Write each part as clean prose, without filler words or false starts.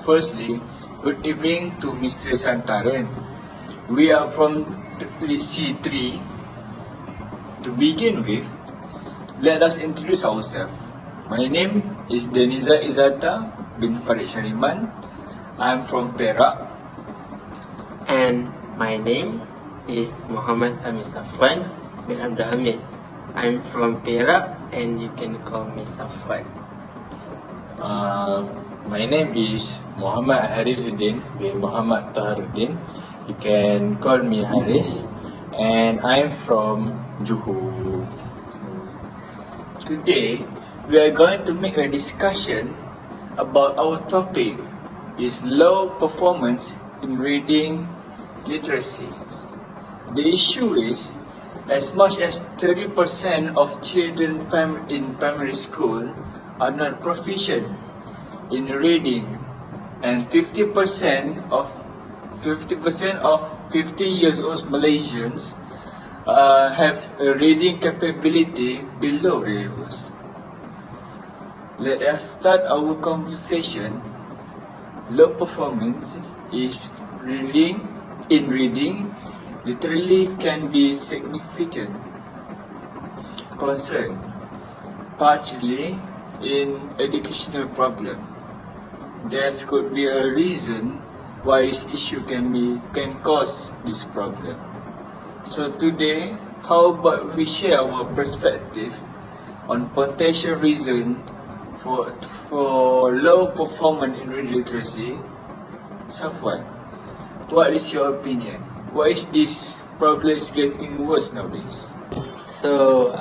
Firstly, good evening to Mr. Santaran. We are from C3. To begin with, let us introduce ourselves. My name is Denniza Izzatha bin Farid Shariman. I'm from Perak. And my name is Mohamad Safwan bin Abdul Hamid. I'm from Perak and you can call me Safwan. My name is Mohamad Harizuddin bin Mohamad Toharoddin. You can call me Haris, and I'm from Johor. Today, we are going to make a discussion about our topic is low performance in reading literacy. The issue is, as much as 30% of children in primary school are not proficient in reading, and 50% of 50 years old Malaysians have a reading capability below levels. Let us start our conversation. Low performance is reading literally can be significant concern, partially in educational problem. There could be a reason why this issue can cause this problem. So today, how about we share our perspective on potential reason for low performance in reading literacy? Safwan, what is your opinion? Why is this problem getting worse nowadays? So,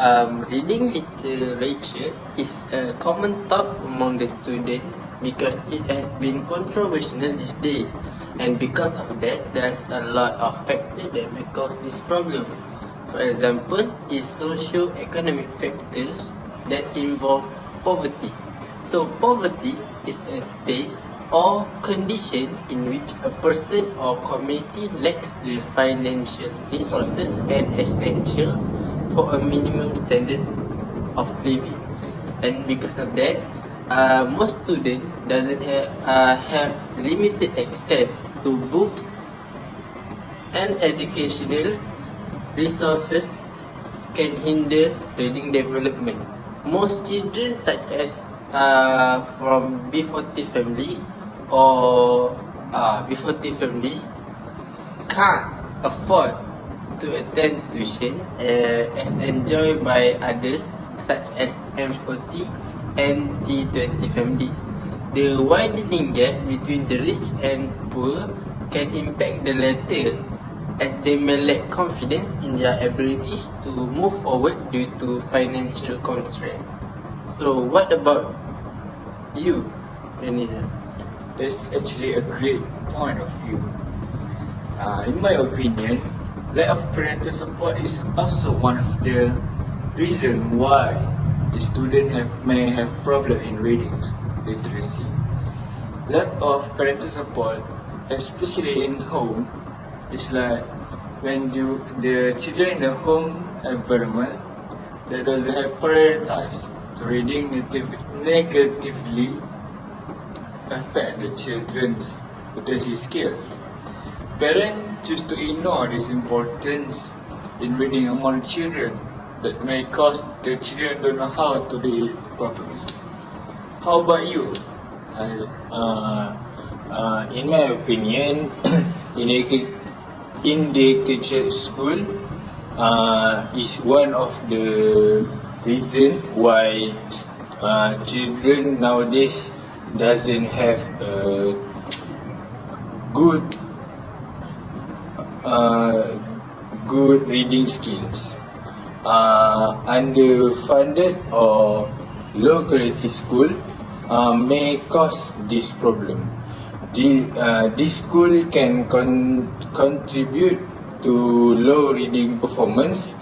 reading literature is a common talk among the students because it has been controversial these days, and because of that, there's a lot of factors that may cause this problem. For example, is socio-economic factors that involve poverty. So, poverty is a state or condition in which a person or community lacks the financial resources and essentials for a minimum standard of living. And because of that, most students doesn't have limited access to books and educational resources can hinder reading development. Most children, such as from B40 families or B40 families, can't afford to attend tuition as enjoyed by others such as M40 and T20 families. The widening gap between the rich and poor can impact the latter as they may lack confidence in their abilities to move forward due to financial constraints. So what about you, Denniza? That's actually a great point of view. In my opinion, lack of parental support is also one of the reasons why the student may have problem in reading literacy. Lack of parental support, especially in home, is like when the children in the home environment that doesn't have prioritized to reading negatively affect the children's literacy skills. Parents choose to ignore this importance in reading among children that may cause the children don't know how to read properly. How about you? In my opinion, in the teacher school is one of the reason why children nowadays doesn't have a good reading skills. Underfunded or low quality school may cause this problem. This school can contribute to low reading performance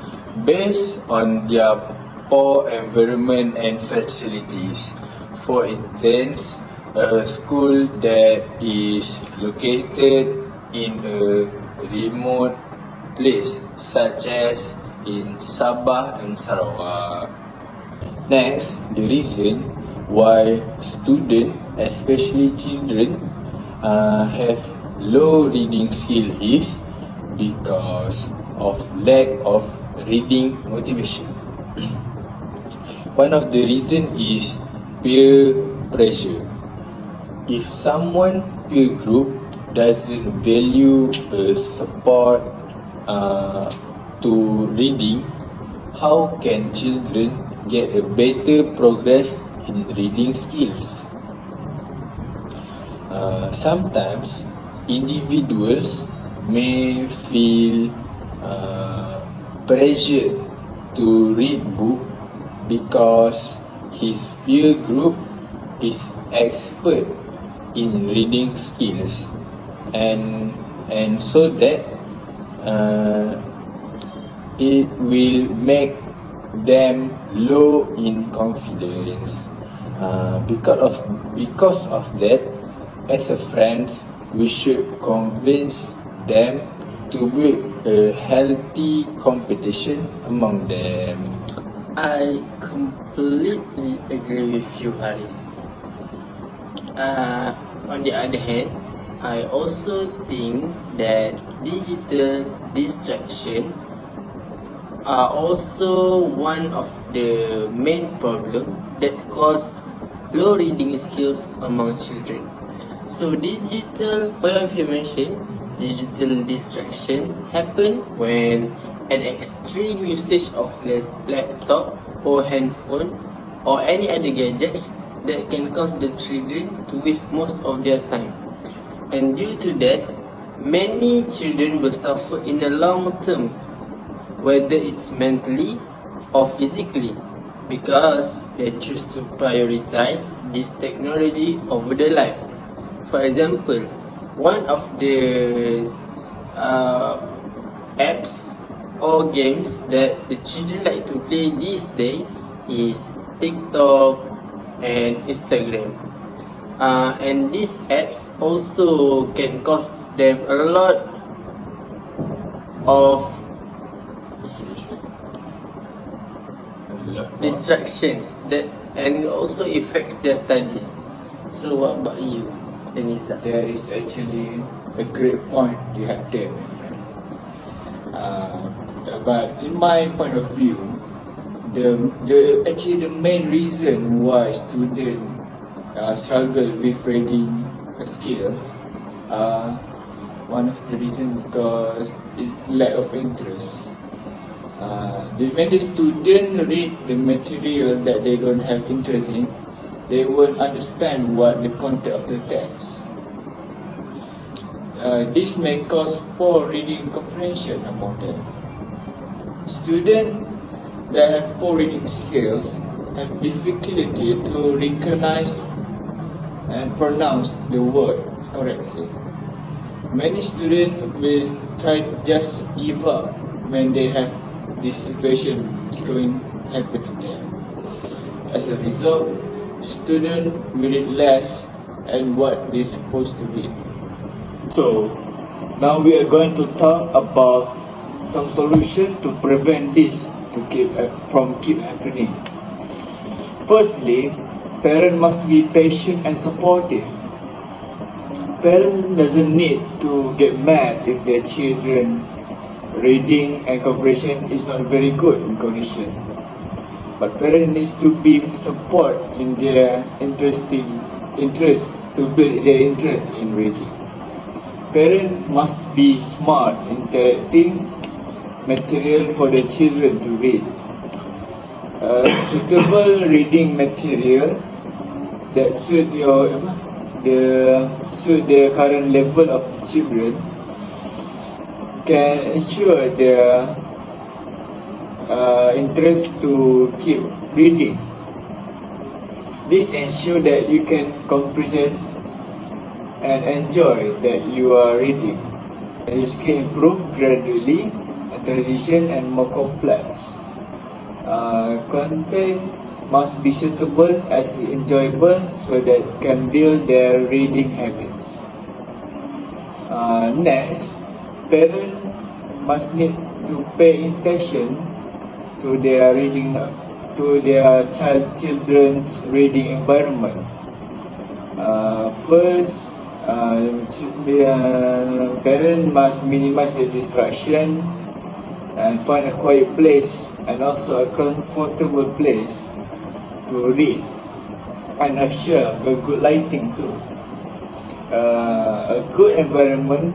based on their poor environment and facilities. For instance, a school that is located in a remote place such as in Sabah and Sarawak. Next, the reason why students, especially children, have low reading skill is because of lack of reading motivation. One of the reason is peer pressure. If someone peer group doesn't value support to reading, how can children get a better progress in reading skills? Sometimes individuals may feel pressure to read book because his peer group is expert in reading skills, and so that it will make them low in confidence. Because of that, as a friends, we should convince them to build a healthy competition among them. I completely agree with you, Haris. On the other hand, I also think that digital distraction are also one of the main problem that cause low reading skills among children. So for your information, digital distractions happen when an extreme usage of laptop or handphone or any other gadgets that can cause the children to waste most of their time. And due to that, many children will suffer in the long term, whether it's mentally or physically, because they choose to prioritize this technology over their life. For example, one of the apps or games that the children like to play these days is TikTok and Instagram. And these apps also can cost them a lot of distractions and also affects their studies. So what about you, Denniza? There is actually a great point you have there, my friend. But in my point of view, the main reason why students struggle with reading skills, one of the reasons because it's lack of interest. When the student read the material that they don't have interest in, they won't understand what the content of the text. This may cause poor reading comprehension among them. Students that have poor reading skills have difficulty to recognize and pronounce the word correctly. Many students will try to just give up when they have this situation is going to happen to them. As a result, students will read less and what they're supposed to read. So, now we are going to talk about some solution to prevent this from keep happening. Firstly, parents must be patient and supportive. Parents doesn't need to get mad if their children reading and comprehension is not very good in condition. But parents needs to be support in their interest to build their interest in reading. Parents must be smart in selecting material for the children to read. Suitable reading material that suit the current level of the children can ensure their interest to keep reading. This ensures that you can comprehend and enjoy that you are reading. It can improve gradually and transition and more complex. Content must be suitable as enjoyable so that can build their reading habits. Next, parents must need to pay attention to their children's reading environment. First, Parents must minimize the distraction and find a quiet place and also a comfortable place to read, and assure a good lighting too. A good environment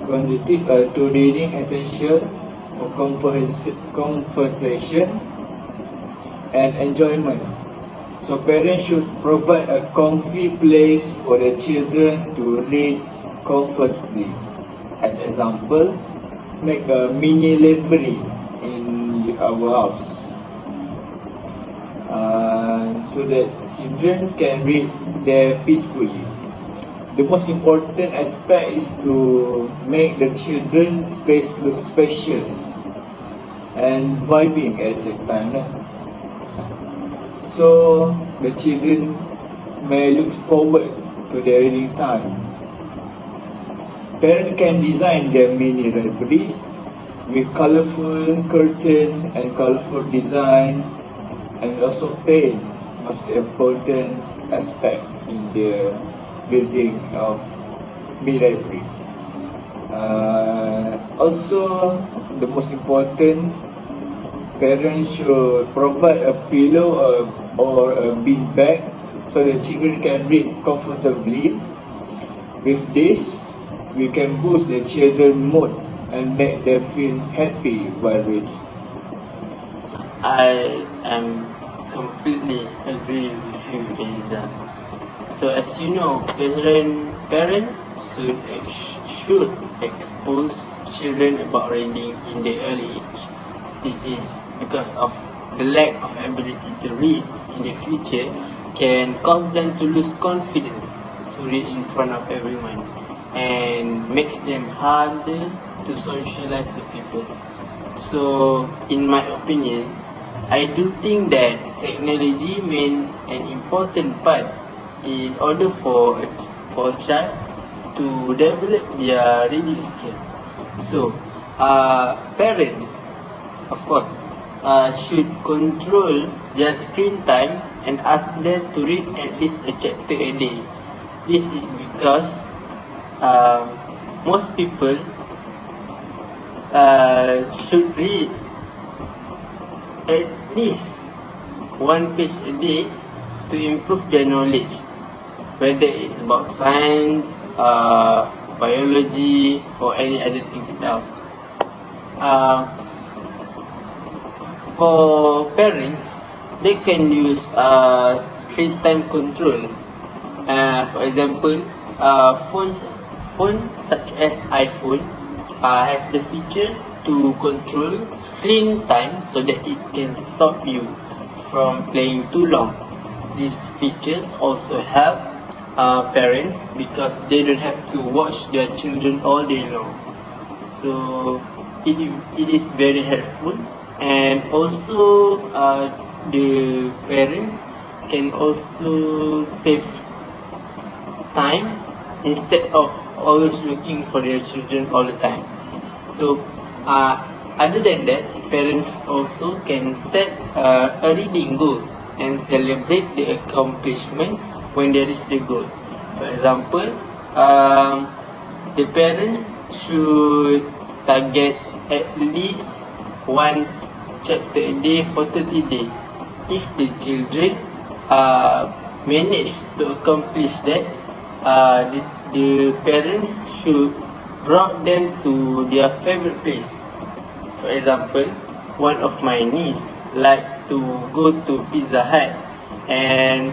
conducive to reading essential for conversation and enjoyment. So parents should provide a comfy place for the children to read comfortably. As example, make a mini library in our house, so that children can read there peacefully. The most important aspect is to make the children's space look spacious and vibing at the same time. So the children may look forward to their reading time. Parents can design their mini libraries with colorful curtain and colorful design, and also paint most important aspect in the building of mini library. Also, the most important, parents should provide a pillow or a bean bag so the children can read comfortably. With this, we can boost the children's moods and make them feel happy while reading. I am completely agree with you, Denniza. So as you know, parents should expose children about reading in the early age. This is because of the lack of ability to read in the future can cause them to lose confidence to read in front of everyone, and makes them harder to socialize with people. So in my opinion, I do think that technology means an important part in order for a child to develop their reading skills. So parents, of course, should control their screen time and ask them to read at least a chapter a day. This is because most people should read at least one page a day to improve their knowledge, whether it's about science, biology, or any other things else. For parents, they can use screen time control. For example, phone such as iPhone has the features to control screen time so that it can stop you from playing too long. These features also help parents because they don't have to watch their children all day long. So it is very helpful, and also the parents can also save time instead of always looking for their children all the time. So other than that, parents also can set a reading goals and celebrate the accomplishment when they reach the goal. For example, the parents should target at least one chapter a day for 30 days. If the children manage to accomplish that, the parents should bring them to their favorite place. For example, one of my niece like to go to Pizza Hut, and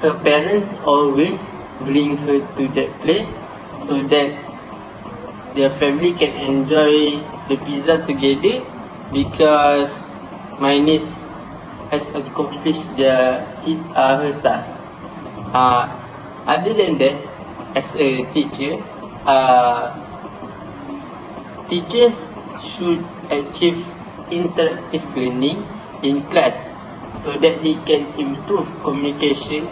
her parents always bring her to that place so that their family can enjoy the pizza together, because my niece has accomplished her task. Other than that, as a teacher, teachers should achieve interactive learning in class so that they can improve communication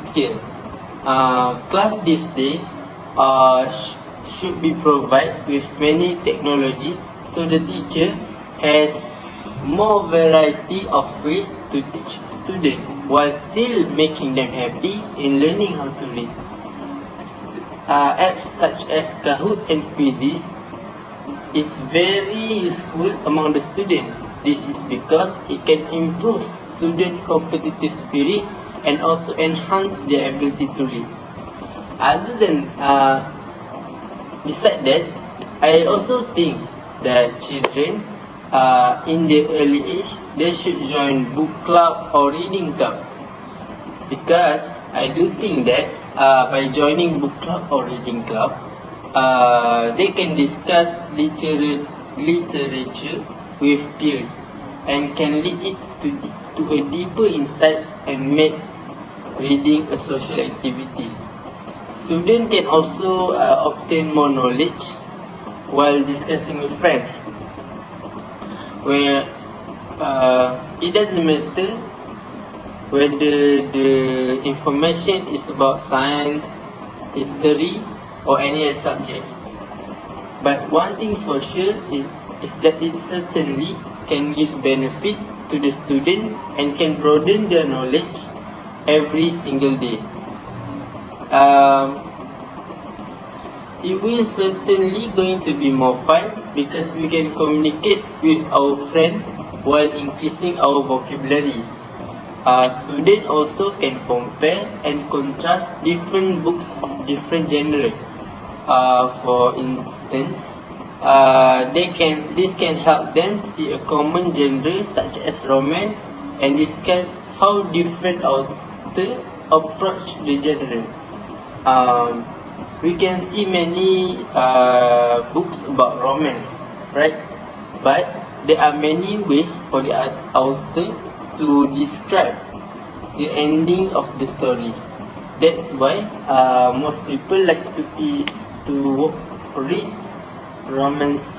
skill. Class this day should be provided with many technologies so the teacher has more variety of ways to teach students. while still making them happy in learning how to read. Apps such as Kahoot and Quizzes is very useful among the student. This is because it can improve student competitive spirit and also enhance their ability to read. Other than beside that, I also think that children in the early age they should join book club or reading club, because I do think that by joining book club or reading club, they can discuss literature with peers and can lead it to a deeper insight and make reading a social activities. Students can also obtain more knowledge while discussing with friends, where it doesn't matter whether the information is about science, history, or any other subjects. But one thing for sure is that it certainly can give benefit to the student and can broaden their knowledge every single day. It will certainly going to be more fun because we can communicate with our friend while increasing our vocabulary. Students also can compare and contrast different books of different genres. For instance, this can help them see a common genre such as romance and discuss how different authors approach the genre. We can see many books about romance, right? But there are many ways for the author to describe the ending of the story. That's why most people like to read romance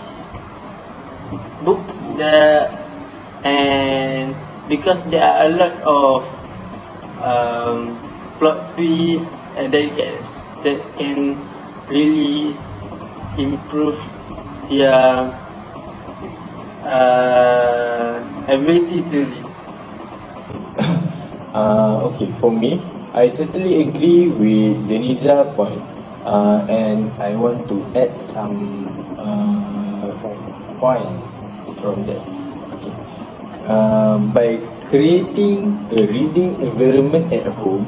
books, and because there are a lot of plot twists and that can really improve their ability to read. Okay, for me, I totally agree with Denniza point, and I want to add some point from that. Okay. By creating a reading environment at home,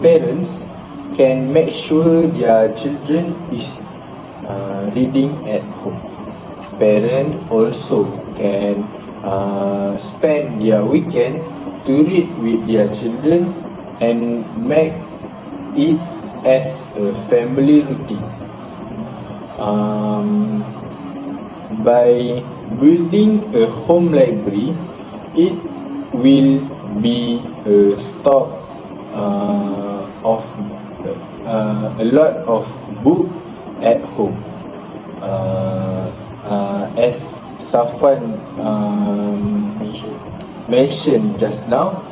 parents can make sure their children is reading at home. Parents also can spend their weekend to read with their children and make it as a family routine. By building a home library, it will be a stock of a lot of book at home. As Safwan mentioned just now,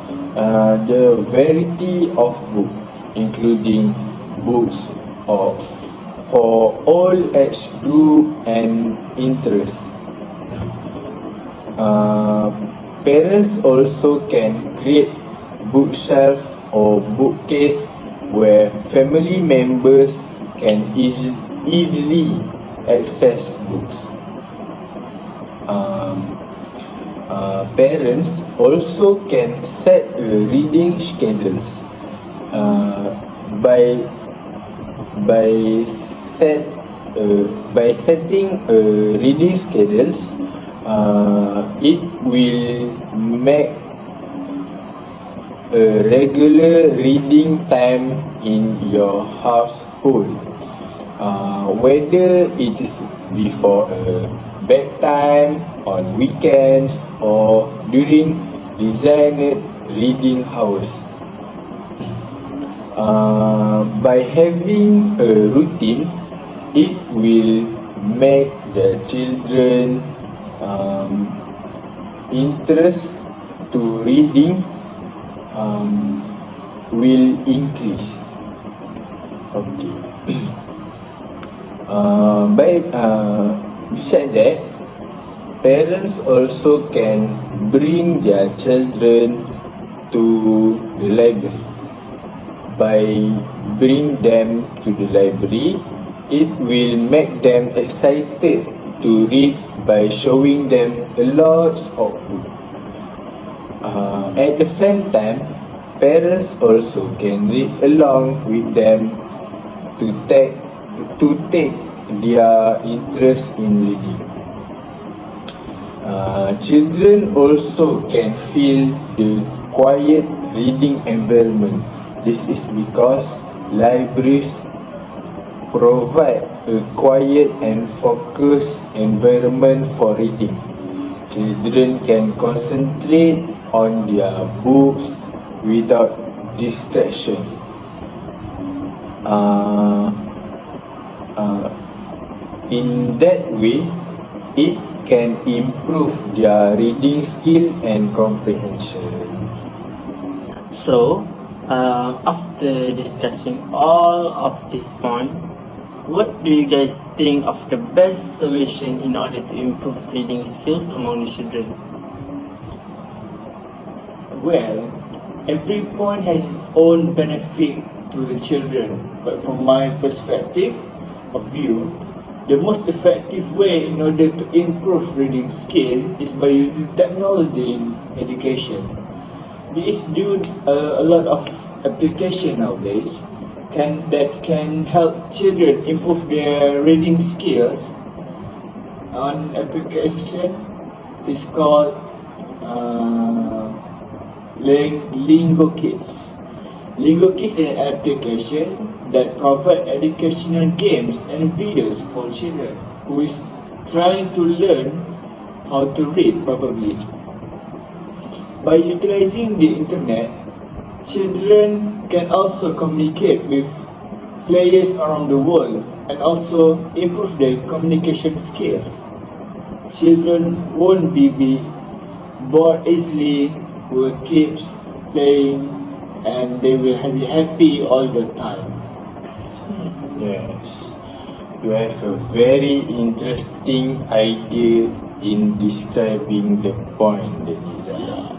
the variety of book, including books for all age group and interests. Parents also can create bookshelf or bookcase where family members can easily access books. Parents also can set reading schedules by setting reading schedules. It will make a regular reading time in your household, whether it is before bedtime, on weekends, or during designated reading hours. By having a routine, it will make the children interest to reading will increase. Okay. Besides that, parents also can bring their children to the library. By bring them to the library, it will make them excited to read by showing them a lot of books. At the same time, parents also can read along with them to take their interest in reading. Children also can feel the quiet reading environment. This is because libraries provide a quiet and focused environment for reading. Children can concentrate on their books without distraction. In that way, it can improve their reading skill and comprehension. So, after discussing all of this point, what do you guys think of the best solution in order to improve reading skills among the children? Well, every point has its own benefit to the children, but from my perspective of view, the most effective way in order to improve reading skill is by using technology in education. This due a lot of application nowadays that can help children improve their reading skills. One application is called Lingo Kids. Lingo Kids is an application that provide educational games and videos for children who is trying to learn how to read properly. By utilizing the internet, children can also communicate with players around the world and also improve their communication skills. Children won't be bored easily, will keep playing, and they will be happy all the time. Yes, you have a very interesting idea in describing the point, Denniza.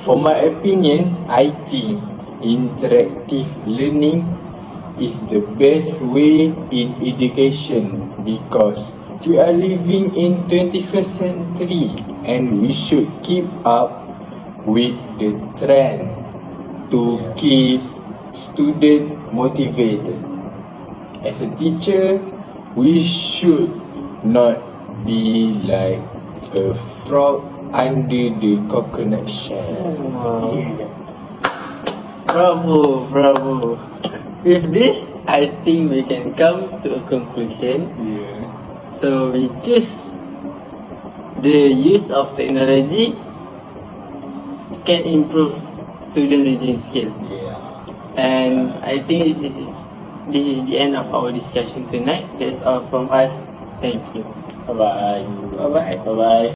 For my opinion, I think interactive learning is the best way in education because we are living in 21st century and we should keep up with the trend to keep students motivated. As a teacher, we should not be like a frog under the coconut shell. Wow. Bravo. With this, I think we can come to a conclusion. Yeah. So we choose the use of technology can improve student reading skill. Yeah. And I think this is the end of our discussion tonight. That's all from us. Thank you. Bye bye. Bye bye. Bye bye.